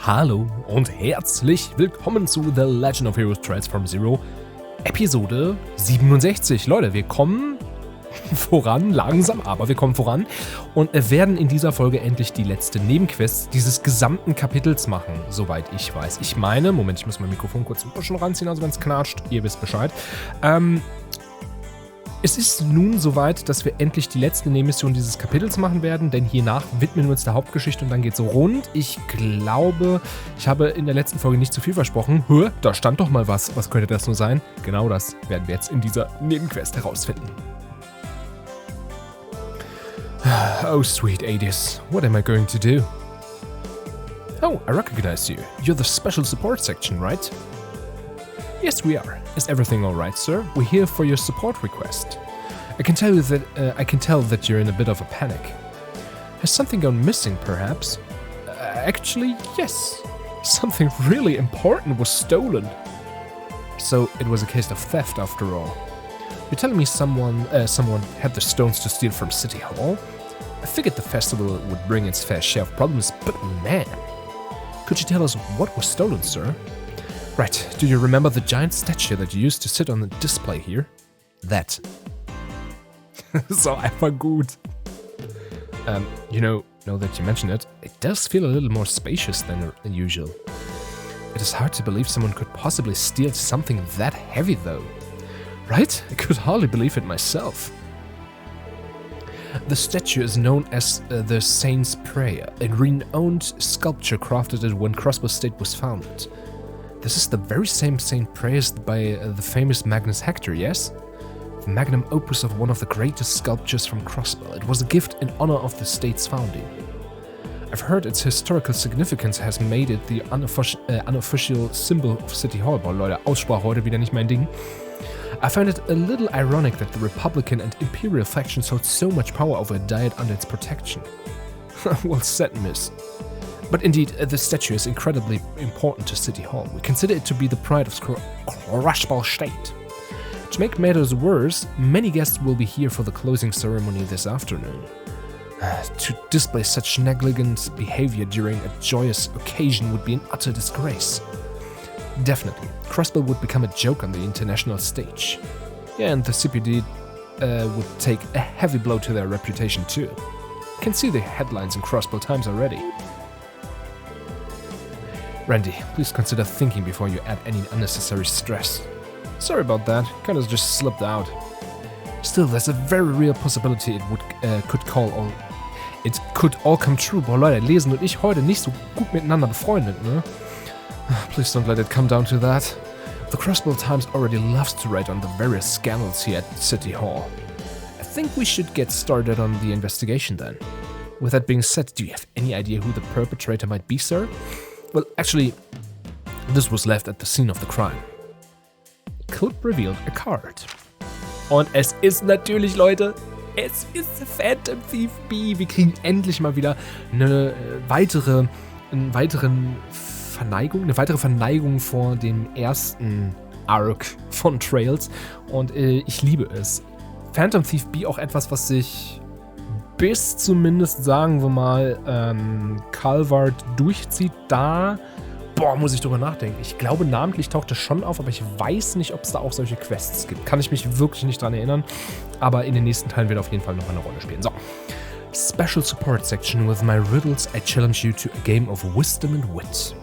Hallo und herzlich willkommen zu The Legend of Heroes Trails from Zero, Episode 67. Leute, wir kommen voran, langsam, aber wir kommen voran und werden in dieser Folge endlich die letzte Nebenquest dieses gesamten Kapitels machen, soweit ich weiß. Ich meine, Moment, ich muss mein Mikrofon kurz ein bisschen ranziehen, also wenn es knatscht, ihr wisst Bescheid. Es ist nun soweit, dass wir endlich die letzte Nebenmission dieses Kapitels machen werden, denn hiernach widmen wir uns der Hauptgeschichte und dann geht's so rund. Ich glaube, ich habe in der letzten Folge nicht zu viel versprochen. Da stand doch mal was. Was könnte das nur sein? Genau das werden wir jetzt in dieser Nebenquest herausfinden. Oh, sweet Adis, what am I going to do? Oh, I recognize you. You're the special support section, right? Yes, we are. Is everything all right, sir? We're here for your support request. I can tell that you're in a bit of a panic. Has something gone missing, perhaps? Actually, yes. Something really important was stolen. So it was a case of theft, after all. You're telling me someone had the stones to steal from City Hall? I figured the festival would bring its fair share of problems, but man, could you tell us what was stolen, sir? Right, do you remember the giant statue that used to sit on the display here? That. So einfach gut. Now that you mention it, it does feel a little more spacious than usual. It is hard to believe someone could possibly steal something that heavy, though. Right? I could hardly believe it myself. The statue is known as the Saint's Prayer, a renowned sculpture crafted when Crossbow State was founded. This is the very same saint praised by the famous Magnus Hector, yes? The magnum opus of one of the greatest sculptures from Crossbow. It was a gift in honor of the state's founding. I've heard its historical significance has made it the unofficial symbol of City Hall. Boah, Leute, Aussprache heute wieder nicht mein Ding. I find it a little ironic that the Republican and Imperial factions hold so much power over a diet under its protection. Well said, miss. But indeed, the statue is incredibly important to City Hall. We consider it to be the pride of Crossbow State. To make matters worse, many guests will be here for the closing ceremony this afternoon. To display such negligent behavior during a joyous occasion would be an utter disgrace. Definitely, Crossbow would become a joke on the international stage. Yeah, and the CPD would take a heavy blow to their reputation too. You can see the headlines in Crossbow Times already. Randy, please consider thinking before you add any unnecessary stress. Sorry about that, kinda just slipped out. Still, there's a very real possibility it could all come true. Boah, Leute, Lesen und ich heute nicht so gut miteinander befreundet, ne? Please don't let it come down to that. The Crossbow Times already loves to write on the various scandals here at City Hall. I think we should get started on the investigation then. With that being said, do you have any idea who the perpetrator might be, sir? Well, actually, this was left at the scene of the crime. Clip revealed a card. Und es ist natürlich, Leute, es ist Phantom Thief B. Wir kriegen endlich mal wieder eine weitere Verneigung vor dem ersten Arc von Trails. Und ich liebe es. Phantom Thief B auch etwas, was sich bis zumindest, sagen wir mal, Calvard durchzieht. Da, muss ich drüber nachdenken. Ich glaube, namentlich taucht das schon auf, aber ich weiß nicht, ob es da auch solche Quests gibt. Kann ich mich wirklich nicht dran erinnern. Aber in den nächsten Teilen wird auf jeden Fall noch eine Rolle spielen. So. Special Support Section. With my riddles, I challenge you to a game of wisdom and wit.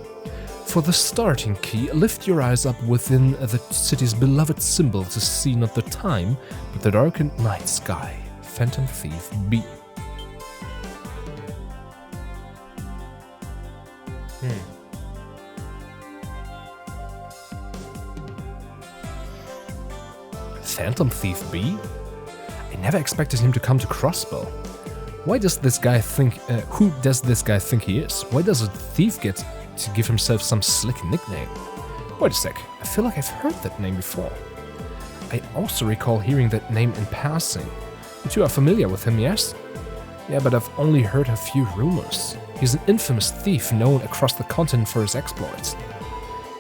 For the starting key, lift your eyes up within the city's beloved symbol to see not the time, but the darkened night sky. Phantom Thief B. Phantom Thief B? I never expected him to come to Crossbow. Why does this guy think, who does this guy think he is? Why does a thief get to give himself some slick nickname? Wait a sec, I feel like I've heard that name before. I also recall hearing that name in passing. You two are familiar with him, yes? Yeah, but I've only heard a few rumors. He's an infamous thief known across the continent for his exploits.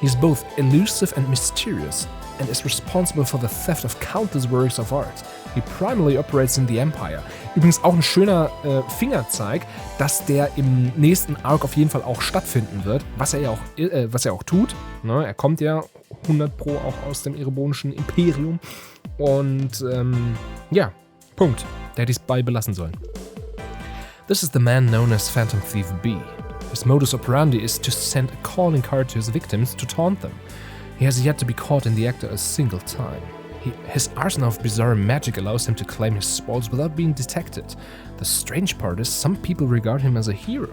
He's both elusive and mysterious. and is responsible for the theft of countless works of art. He primarily operates in the Empire. Übrigens auch ein schöner Fingerzeig, dass der im nächsten Arc auf jeden Fall auch stattfinden wird, was er ja auch tut. Ne? Er kommt ja 100 Pro auch aus dem erebonischen Imperium. Und ja, Punkt. Da hätte ich es bei belassen sollen. This is the man known as Phantom Thief B. His modus operandi is to send a calling card to his victims to taunt them. He has yet to be caught in the act a single time. His arsenal of bizarre magic allows him to claim his spoils without being detected. The strange part is some people regard him as a hero.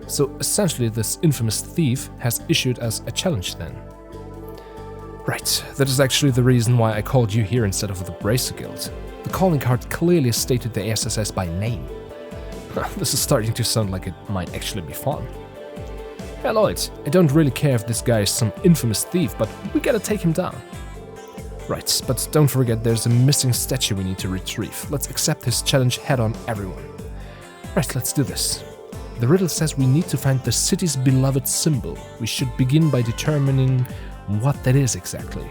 So essentially this infamous thief has issued us a challenge then. Right, that is actually the reason why I called you here instead of the Bracer Guild. The calling card clearly stated the SSS by name. This is starting to sound like it might actually be fun. Hey Lloyd, I don't really care if this guy is some infamous thief, but we gotta take him down. Right, but don't forget there's a missing statue we need to retrieve. Let's accept his challenge head on, everyone. Right, let's do this. The riddle says we need to find the city's beloved symbol. We should begin by determining what that is exactly.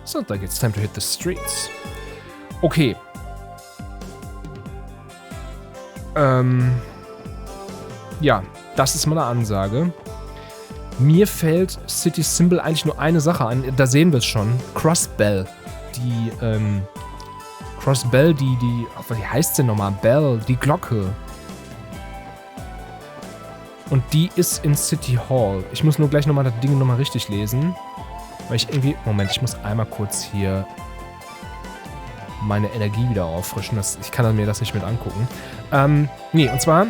Sounds like it's time to hit the streets. Okay. Ja, das ist meine Ansage. Mir fällt City Symbol eigentlich nur eine Sache an. Da sehen wir es schon. Crossbell. Wie heißt sie nochmal? Bell, die Glocke. Und die ist in City Hall. Ich muss nur gleich nochmal das Ding nochmal richtig lesen. Weil ich irgendwie... Moment, ich muss einmal kurz hier meine Energie wieder auffrischen. Ich kann mir das nicht mit angucken. Nee, und zwar...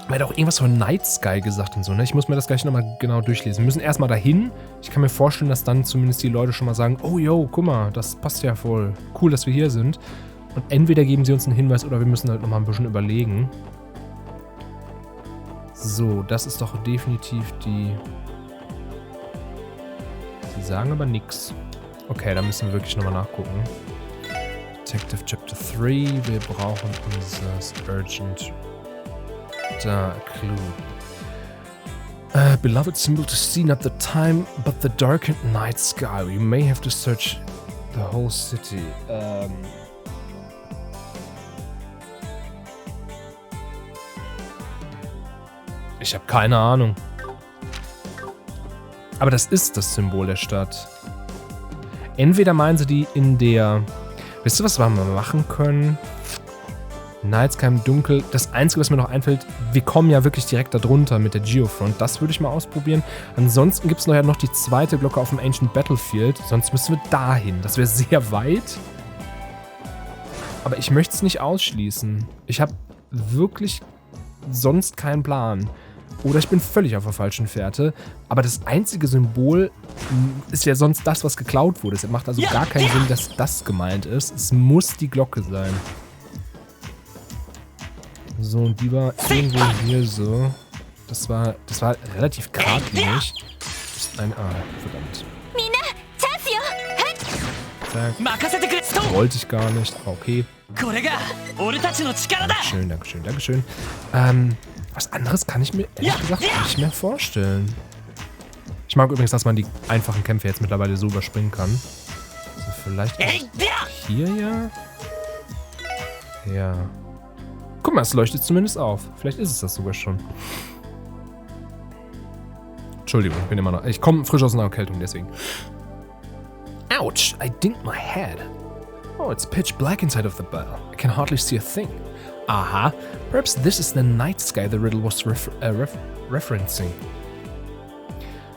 Er hat auch irgendwas von Night Sky gesagt und so, ne? Ich muss mir das gleich nochmal genau durchlesen. Wir müssen erstmal dahin. Ich kann mir vorstellen, dass dann zumindest die Leute schon mal sagen, oh yo, guck mal, das passt ja voll. Cool, dass wir hier sind. Und entweder geben sie uns einen Hinweis oder wir müssen halt nochmal ein bisschen überlegen. So, das ist doch definitiv die... Sie sagen aber nichts. Okay, da müssen wir wirklich nochmal nachgucken. Detective Chapter 3. Wir brauchen unser Urgent... Da, Clue. Beloved symbol to see not the time, but the darkened night sky. We may have to search the whole city. Ich habe keine Ahnung. Aber das ist das Symbol der Stadt. Entweder meinen sie die in der... Wisst ihr, was wir mal machen können? Night Sky im Dunkel. Das Einzige, was mir noch einfällt, wir kommen ja wirklich direkt da drunter mit der Geofront. Das würde ich mal ausprobieren. Ansonsten gibt es noch die zweite Glocke auf dem Ancient Battlefield. Sonst müssen wir dahin. Das wäre sehr weit. Aber ich möchte es nicht ausschließen. Ich habe wirklich sonst keinen Plan. Oder ich bin völlig auf der falschen Fährte. Aber das einzige Symbol ist ja sonst das, was geklaut wurde. Es macht also gar keinen Sinn, dass das gemeint ist. Es muss die Glocke sein. So, und die war irgendwo hier so. Das war relativ geradlinig. Ist ein... Ah, verdammt. Zack. Wollte ich gar nicht. Okay. Dankeschön, Dankeschön, Dankeschön. Was anderes kann ich mir ehrlich gesagt nicht mehr vorstellen. Ich mag übrigens, dass man die einfachen Kämpfe jetzt mittlerweile so überspringen kann. Also vielleicht hier ja? Ja. Guck mal, es leuchtet zumindest auf. Vielleicht ist es das sogar schon. Entschuldigung, ich bin immer noch... Ich komme frisch aus einer Erkältung, deswegen. Ouch, I dinked my head. Oh, it's pitch black inside of the bell. I can hardly see a thing. Aha, perhaps this is the night sky the riddle was referencing.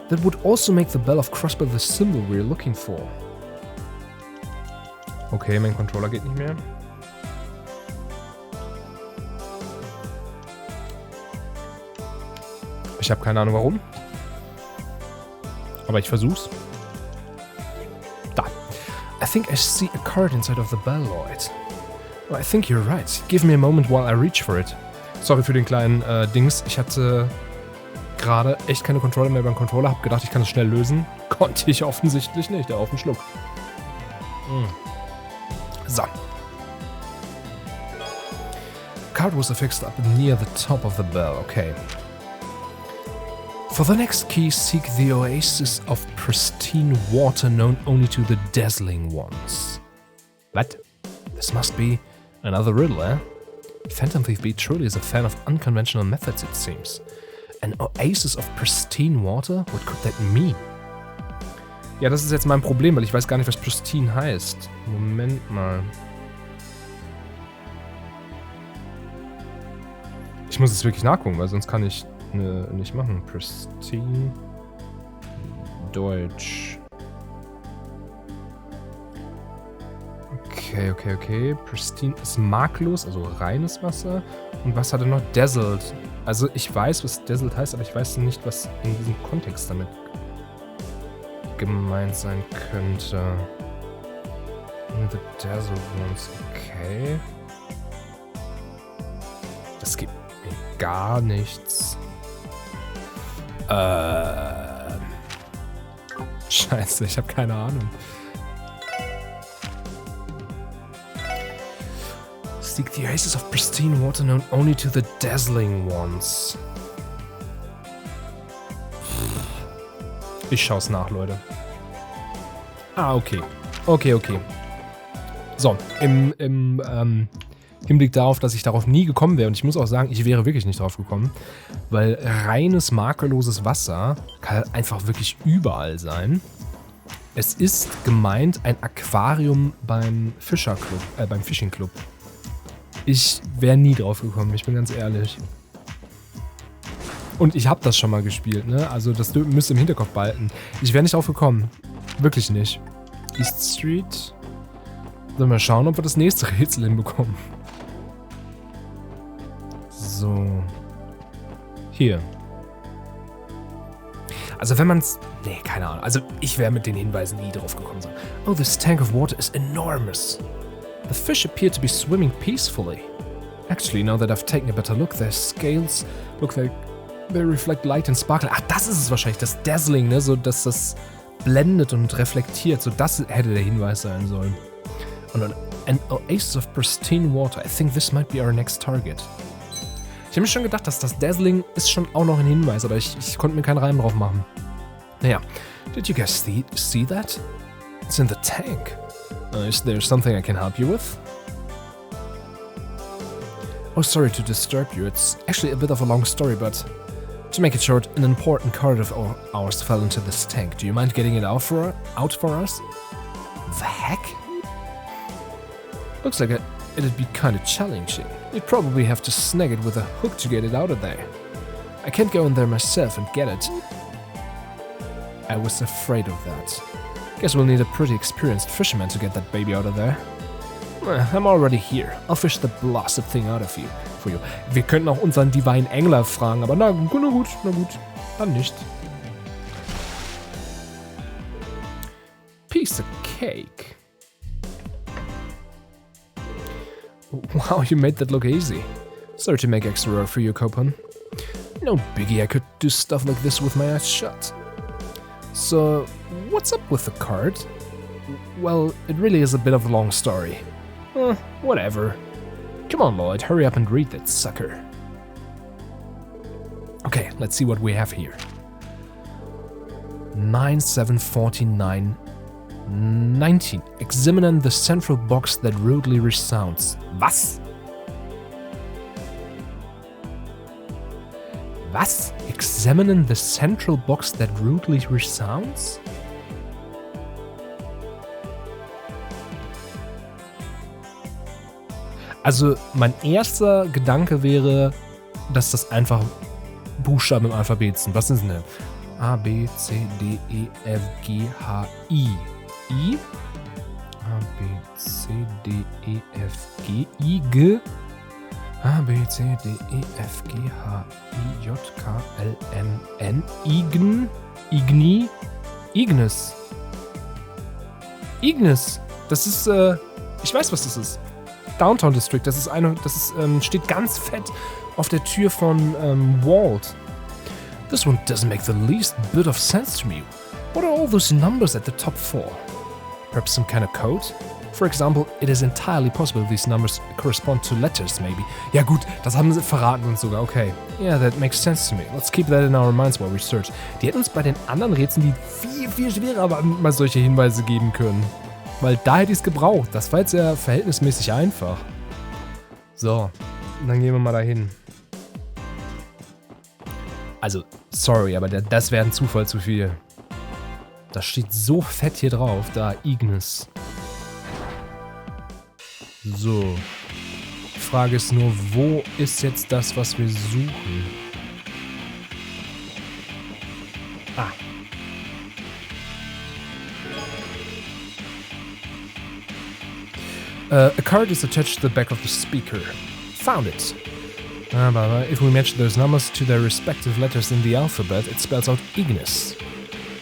That would also make the bell of Crossbell the symbol we're looking for. Okay, mein Controller geht nicht mehr. Ich habe keine Ahnung warum. Aber ich versuch's. Da. I think I see a card inside of the bell, Lloyd. Oh, I think you're right. Give me a moment while I reach for it. Sorry für den kleinen Dings. Ich hatte gerade echt keine Kontrolle mehr beim Controller. Hab gedacht, ich kann es schnell lösen. Konnte ich offensichtlich nicht. Auf den Schluck. So. Card was affixed up near the top of the bell. Okay. For the next key, seek the oasis of pristine water known only to the dazzling ones. What? This must be another riddle, eh? Phantom Thief B truly is a fan of unconventional methods, it seems. An oasis of pristine water? What could that mean? Ja, das ist jetzt mein Problem, weil ich weiß gar nicht, was pristine heißt. Moment mal. Ich muss es wirklich nachgucken, weil sonst kann ich nicht machen. Pristine. Deutsch. Okay. Pristine ist makellos, also reines Wasser. Und was hat er noch? Dazzled. Also ich weiß, was dazzled heißt, aber ich weiß nicht, was in diesem Kontext damit gemeint sein könnte. The dazzled ones. Okay. Das gibt mir gar nichts. Scheiße, ich habe keine Ahnung. Seek the oasis of pristine water known only to the dazzling ones. Ich schau's nach, Leute. Ah, okay. Okay. So, im Hinblick darauf, dass ich darauf nie gekommen wäre, und ich muss auch sagen, ich wäre wirklich nicht drauf gekommen, weil reines, makelloses Wasser kann einfach wirklich überall sein. Es ist gemeint ein Aquarium beim beim Fishing Club. Ich wäre nie drauf gekommen, ich bin ganz ehrlich. Und ich habe das schon mal gespielt, ne? Also das müsst ihr im Hinterkopf behalten. Ich wäre nicht drauf gekommen. Wirklich nicht. East Street. Sollen wir schauen, ob wir das nächste Rätsel hinbekommen. So. Hier. Also wenn man's... Nee, keine Ahnung. Also ich wäre mit den Hinweisen nie drauf gekommen. So. Oh, this tank of water is enormous. The fish appear to be swimming peacefully. Actually, now that I've taken a better look, their scales look like they reflect light and sparkle. Ach, das ist es wahrscheinlich, das Dazzling, ne? So, dass das blendet und reflektiert. So, das hätte der Hinweis sein sollen. Und an oasis of pristine water. I think this might be our next target. Ich habe mir schon gedacht, dass das Dazzling ist schon auch noch ein Hinweis, aber ich konnte mir keinen Reim drauf machen. Naja. Did you guys see that? It's in the tank. Is there something I can help you with? Oh, sorry to disturb you. It's actually a bit of a long story, but to make it short, an important card of ours fell into this tank. Do you mind getting it out for us? The heck? Looks like it'd be kind of challenging. You'd probably have to snag it with a hook to get it out of there. I can't go in there myself and get it. I was afraid of that. Guess we'll need a pretty experienced fisherman to get that baby out of there. I'm already here. I'll fish the blasted thing out of you. For you. Wir könnten auch unseren Divine Angler fragen, aber na gut, dann nicht. Piece of cake. Wow, you made that look easy. Sorry to make extra work for you, Copan. No biggie, I could do stuff like this with my eyes shut. So, what's up with the card? Well, it really is a bit of a long story. Whatever. Come on, Lloyd, hurry up and read that sucker. Okay, let's see what we have here. 974919. Examine the central box that rudely resounds. Was? Was? Examine the central box that rudely resounds? Also, mein erster Gedanke wäre, dass das einfach Buchstaben im Alphabet sind. Was sind denn? A, B, C, D, E, F, G, H, I. I? A, B, C, D, E, F, G, I, G. A, B, C, D, E, F, G, H, I, J, K, L, M, N. Ign? Igni? Ignis. Ignis. Das ist, ich weiß, was das ist. Downtown District, steht ganz fett auf der Tür von Walt. This one doesn't make the least bit of sense to me. What are all those numbers at the top for? Perhaps some kind of code? For example, it is entirely possible these numbers correspond to letters, maybe. Ja gut, das haben sie verraten uns sogar, okay. Yeah, that makes sense to me. Let's keep that in our minds while we search. Die hätten uns bei den anderen Rätseln, die viel, viel schwerer waren, mal solche Hinweise geben können. Weil da hätte ich es gebraucht. Das war jetzt ja verhältnismäßig einfach. So, dann gehen wir mal dahin. Also, sorry, aber das wäre ein Zufall zu viel. Das steht so fett hier drauf, da Ignis. So. Die Frage ist nur, wo ist jetzt das, was wir suchen? Ah. A card is attached to the back of the speaker. Found it. But if we match those numbers to their respective letters in the alphabet, it spells out Ignis.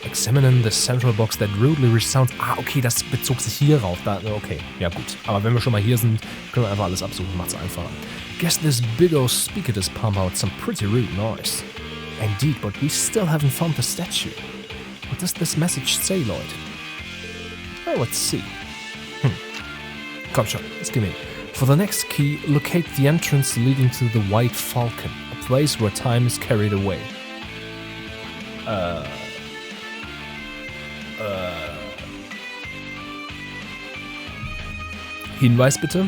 Examine the central box that rudely resounds. Ah, okay, das bezog sich hier rauf. Da, okay, ja gut. Aber wenn wir schon mal hier sind, können wir einfach alles absuchen. Macht's einfacher. Guess this big old speaker does pump out some pretty rude noise. Indeed, but we still haven't found the statue. What does this message say, Lloyd? Oh, let's see. Komm schon, let's give me. For the next key, locate the entrance leading to the White Falcon, a place where time is carried away. Hinweis bitte.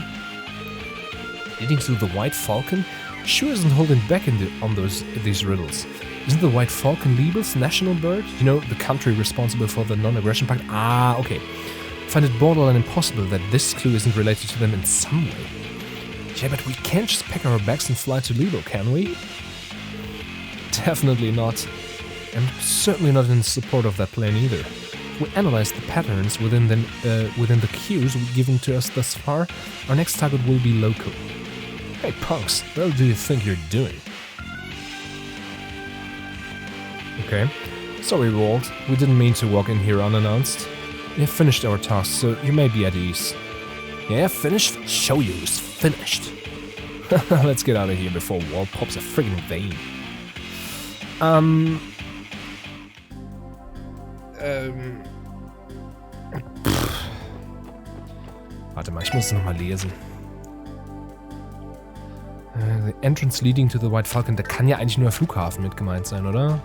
Leading to the White Falcon? Sure isn't holding back on these riddles. Isn't the White Falcon Liebling's national bird? You know, the country responsible for the non-aggression pact? Ah, okay. Find it borderline impossible that this clue isn't related to them in some way. Yeah, but we can't just pack our bags and fly to Libo, can we? Definitely not. And certainly not in support of that plan either. If we analyze the patterns within the cues given to us thus far, our next target will be local. Hey punks, what do you think you're doing? Okay. Sorry, Walt. We didn't mean to walk in here unannounced. We have finished our task, so you may be at ease. Yeah, finished? Show you who's finished. Let's get out of here before Walt pops a friggin' vein. Warte mal, ich muss es nochmal lesen. The entrance leading to the White Falcon, da kann ja eigentlich nur der Flughafen mit gemeint sein, oder?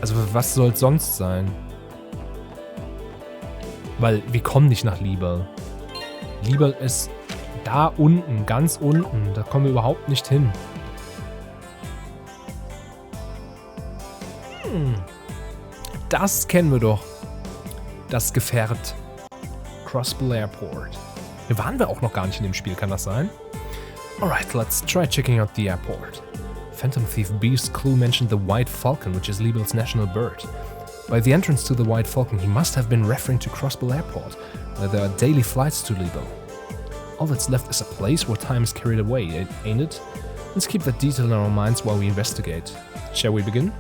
Also was soll es sonst sein? Weil wir kommen nicht nach Lieberl. Lieberl ist da unten, ganz unten. Da kommen wir überhaupt nicht hin. Das kennen wir doch. Das Gefährt. Crossbill Airport. Hier waren wir auch noch gar nicht in dem Spiel, kann das sein? Alright, let's try checking out the airport. Phantom Thief B's clue mentioned the White Falcon, which is Lieberl's national bird. By the entrance to the White Falcon, he must have been referring to Crossbill Airport, where there are daily flights to Lieberl. All that's left is a place where time is carried away, ain't it? Let's keep that detail in our minds while we investigate. Shall we begin?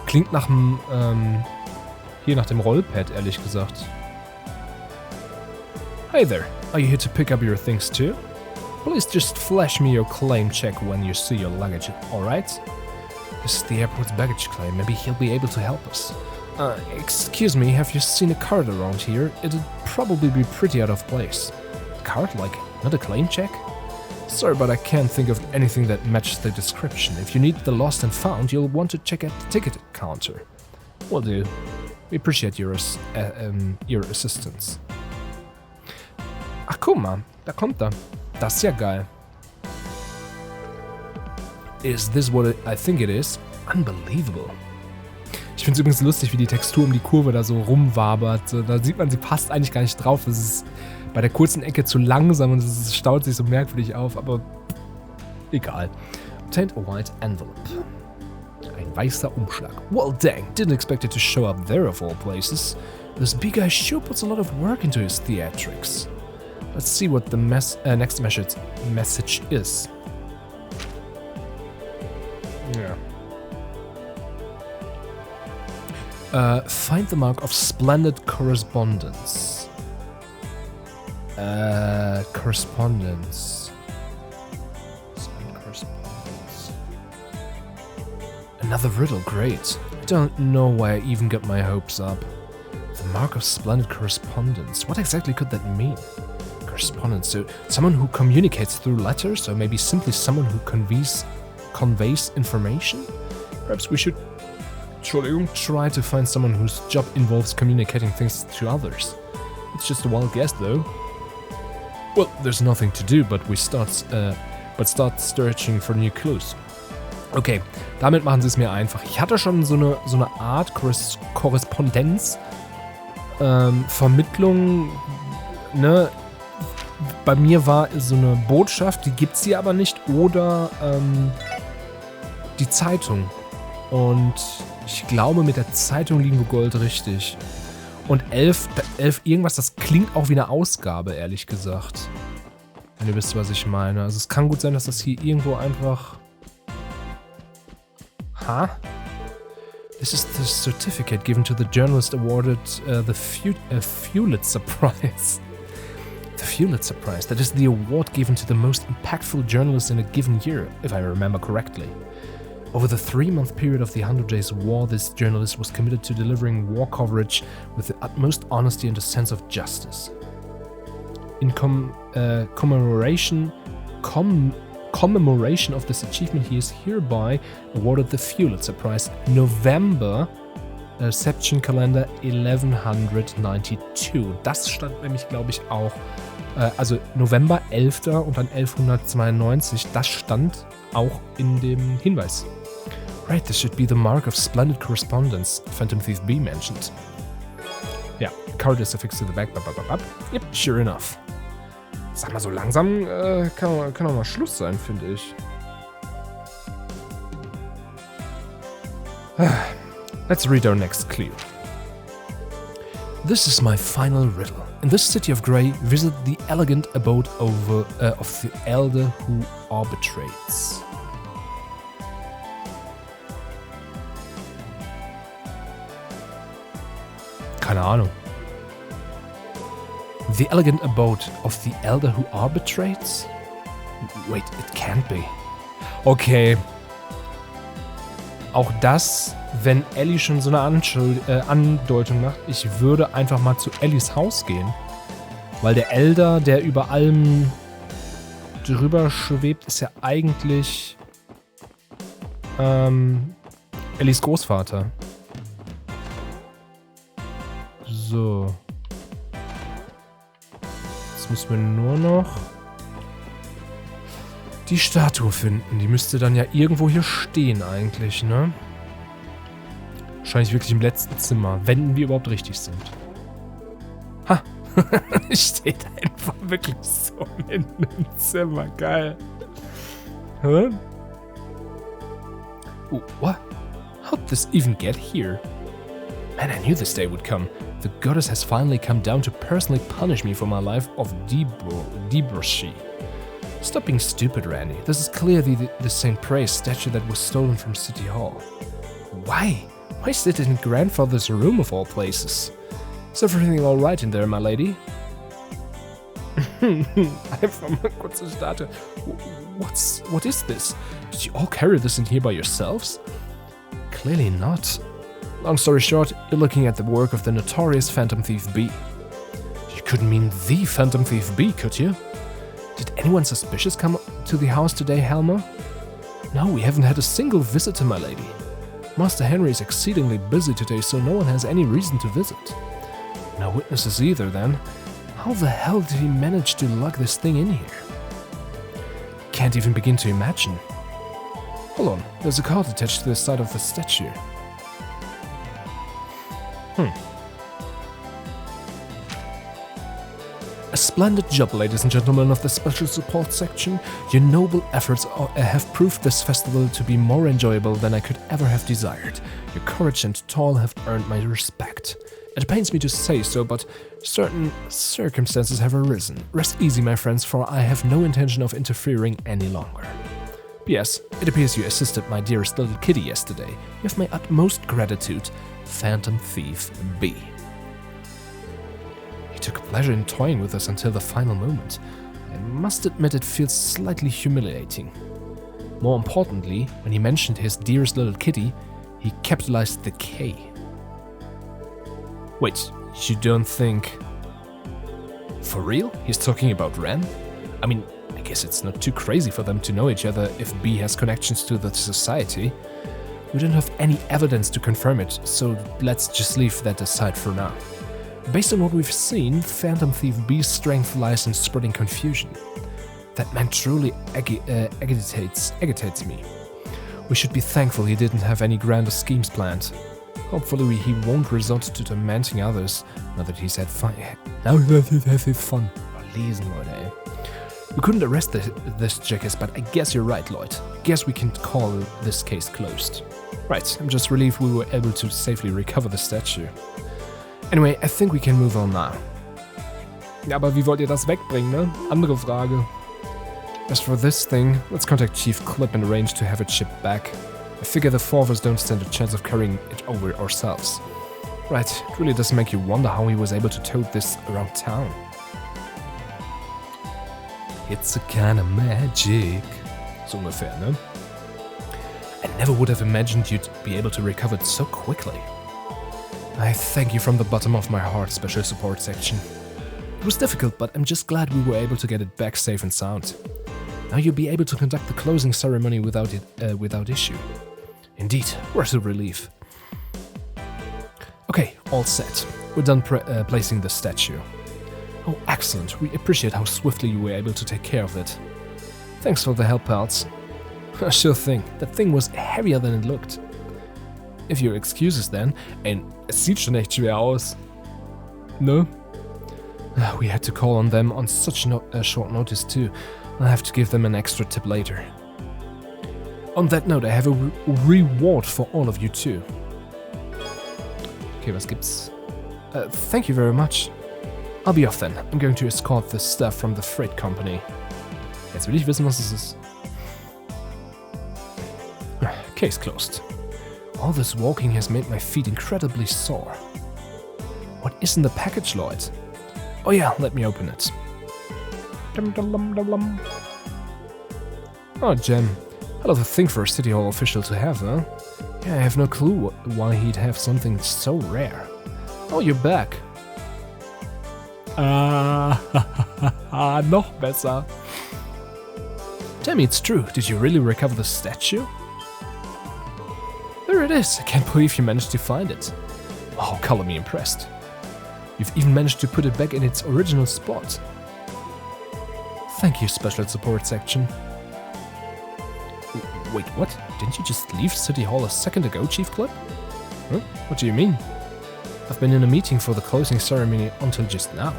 Klingt nach dem, hier nach dem Rollpad, ehrlich gesagt. Hey there, are you here to pick up your things too? Please just flash me your claim check when you see your luggage, alright? This is the airport's baggage claim, maybe he'll be able to help us. Excuse me, have you seen a card around here? It'd probably be pretty out of place. A card? Like, not a claim check? Sorry, but I can't think of anything that matches the description. If you need the lost and found, you'll want to check at the ticket counter. Will do. We appreciate your assistance. Ach, guck mal, da kommt er. Das ist ja geil. Is this what I think it is? Unbelievable. Ich finde es übrigens lustig, wie die Textur um die Kurve da so rumwabert. Da sieht man, sie passt eigentlich gar nicht drauf. Es ist bei der kurzen Ecke zu langsam und es staut sich so merkwürdig auf, aber egal. Obtained a white envelope. Ein weißer Umschlag. Well dang, didn't expect it to show up there of all places. This big guy sure puts a lot of work into his theatrics. Let's see what the next message is. Yeah. Find the mark of splendid correspondence. Correspondence. Another riddle, great. I don't know why I even got my hopes up. The Mark of splendid correspondence. What exactly could that mean? Correspondence, so someone who communicates through letters, or maybe simply someone who conveys information? Perhaps we should try to find someone whose job involves communicating things to others. It's just a wild guess, though. Well, there's nothing to do, but start searching for new clues. Okay, damit machen sie es mir einfach. Ich hatte schon so eine Art Korrespondenz, Vermittlung, ne? Bei mir war so eine Botschaft, die gibt's hier aber nicht, oder die Zeitung. Und ich glaube, mit der Zeitung liegen wir Gold richtig. Und 11 irgendwas, das klingt auch wie eine Ausgabe, ehrlich gesagt. Wenn ihr wisst, was ich meine. Also es kann gut sein, dass das hier irgendwo einfach... This is the certificate given to the journalist awarded the Pulitzer Prize. The Pulitzer Prize. That is the award given to the most impactful journalist in a given year, if I remember correctly. Over the 3-month period of the 100 Days War, this journalist was committed to delivering war coverage with the utmost honesty and a sense of justice. In commemoration of this achievement, he is hereby awarded the Pulitzer Prize, November, Seption-Kalender 1192. Das stand nämlich, glaube ich, auch, also November 11. und dann 1192, das stand auch in dem Hinweis. Right, this should be the mark of splendid correspondence, Phantom Thief B mentioned. Ja, card is affixed to the back, Yep, sure enough. Sag mal, so langsam kann auch mal Schluss sein, finde ich. Let's read our next clue. This is my final riddle. In this city of grey, visit the elegant abode of the elder who arbitrates. Keine Ahnung. The elegant abode of the elder who arbitrates? Wait, it can't be. Okay. Auch das, wenn Ellie schon so eine Andeutung macht, ich würde einfach mal zu Ellies Haus gehen. Weil der Elder, der über allem drüber schwebt, ist ja eigentlich Ellies Großvater. So. Jetzt müssen wir nur noch die Statue finden. Die müsste dann ja irgendwo hier stehen eigentlich, ne? Wahrscheinlich wirklich im letzten Zimmer, wenn wir überhaupt richtig sind. Ha! Steht einfach wirklich so mitten im Zimmer. Geil. Huh? Oh, what? How'd this even get here? Man, I knew this day would come. The goddess has finally come down to personally punish me for my life of debauchery. Stop being stupid, Randy. This is clearly the St. Praise statue that was stolen from City Hall. Why? Why is it in grandfather's room of all places? Is everything all right in there, my lady? Einfach mal kurze Statue. What is this? Did you all carry this in here by yourselves? Clearly not. Long story short, you're looking at the work of the notorious Phantom Thief B. You couldn't mean the Phantom Thief B, could you? Did anyone suspicious come to the house today, Helmer? No, we haven't had a single visitor, my lady. Master Henry is exceedingly busy today, so no one has any reason to visit. No witnesses either, then. How the hell did he manage to lug this thing in here? Can't even begin to imagine. Hold on, there's a card attached to the side of the statue. A splendid job, ladies and gentlemen of the Special Support Section. Your noble efforts have proved this festival to be more enjoyable than I could ever have desired. Your courage and toil have earned my respect. It pains me to say so, but certain circumstances have arisen. Rest easy, my friends, for I have no intention of interfering any longer. P.S. It appears you assisted my dearest little kitty yesterday. You have my utmost gratitude, Phantom Thief B. He took pleasure in toying with us until the final moment. I must admit it feels slightly humiliating. More importantly, when he mentioned his dearest little kitty, he capitalized the K. Wait, You don't think... For real? He's talking about Ren? I mean, I guess it's not too crazy for them to know each other if B has connections to the society. We don't have any evidence to confirm it, so let's just leave that aside for now. Based on what we've seen, Phantom Thief B's strength lies in spreading confusion. That man truly agitates me. We should be thankful he didn't have any grander schemes planned. Hopefully he won't resort to tormenting others, now that he's had fun. Now that he's had fun. Lesen, Leute, ey. We couldn't arrest this jackass, but I guess you're right, Lloyd. Guess we can call this case closed. Right, I'm just relieved we were able to safely recover the statue. Anyway, I think we can move on now. Ja, aber wie wollt ihr das wegbringen, ne? Andere Frage. As for this thing, let's contact Chief Clip and arrange to have it shipped back. I figure the four of us don't stand a chance of carrying it over ourselves. Right, it really does make you wonder how he was able to tote this around town. It's a kind of magic. So ungefähr, ne? I never would have imagined you'd be able to recover it so quickly. I thank you from the bottom of my heart, Special Support Section. It was difficult, but I'm just glad we were able to get it back safe and sound. Now you'll be able to conduct the closing ceremony without issue. Indeed, what a relief. Okay, all set. We're done placing the statue. Oh, excellent. We appreciate how swiftly you were able to take care of it. Thanks for the help, pals. Sure thing. That thing was heavier than it looked. If your excuses then, and es sieht schon echt schwer aus. No? We had to call on them on such short notice too. I'll have to give them an extra tip later. On that note, I have a reward for all of you too. Okay, was gibt's? Thank you very much. I'll be off then. I'm going to escort the stuff from the freight company. Jetzt will ich wissen, was es ist. Case closed. All this walking has made my feet incredibly sore. What is in the package, Lloyd? Oh yeah, let me open it. Oh, Jem. Hell of a thing for a City Hall official to have, huh? Yeah, I have no clue why he'd have something so rare. Oh, you're back. Noch besser. Tell me it's true. Did you really recover the statue? There it is. I can't believe you managed to find it. Oh, color me impressed. You've even managed to put it back in its original spot. Thank you, Special Support Section. Wait, what? Didn't you just leave City Hall a second ago, Chief Clip? Huh? What do you mean? I've been in a meeting for the closing ceremony until just now.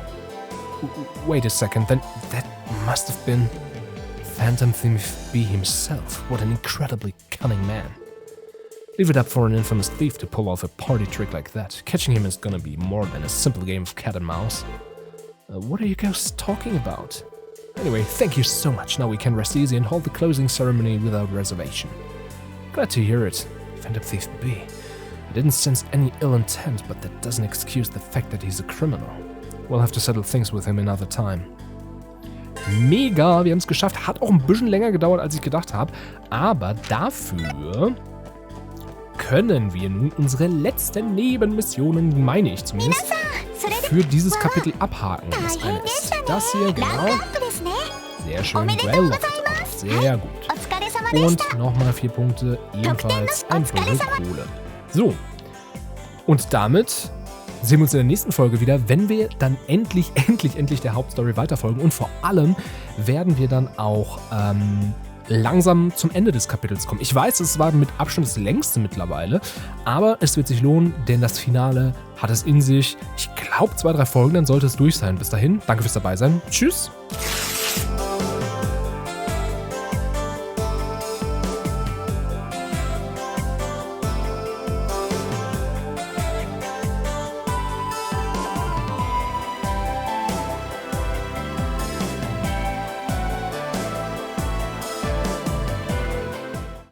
Wait a second, then that must have been Phantom Thief B himself. What an incredibly cunning man. Leave it up for an infamous thief to pull off a party trick like that. Catching him is gonna be more than a simple game of cat and mouse. What are you guys talking about? Anyway, thank you so much. Now we can rest easy and hold the closing ceremony without reservation. Glad to hear it. Phantom Thief B. I didn't sense any ill intent, but that doesn't excuse the fact that he's a criminal. We'll have to settle things with him another time. Mega, wir haben es geschafft. Hat auch ein bisschen länger gedauert, als ich gedacht habe. Aber dafür können wir nun unsere letzten Nebenmissionen, meine ich zumindest, für dieses Kapitel abhaken. Das eine ist das hier, genau. Sehr schön. Well, sehr gut. Und nochmal 4 Punkte, ebenfalls ein Viertel Kohle. So. Und damit sehen wir uns in der nächsten Folge wieder, wenn wir dann endlich der Hauptstory weiterfolgen. Und vor allem werden wir dann auch langsam zum Ende des Kapitels kommen. Ich weiß, es war mit Abstand das längste mittlerweile, aber es wird sich lohnen, denn das Finale hat es in sich. Ich glaube 2, 3 Folgen, dann sollte es durch sein. Bis dahin, danke fürs Dabeisein. Tschüss!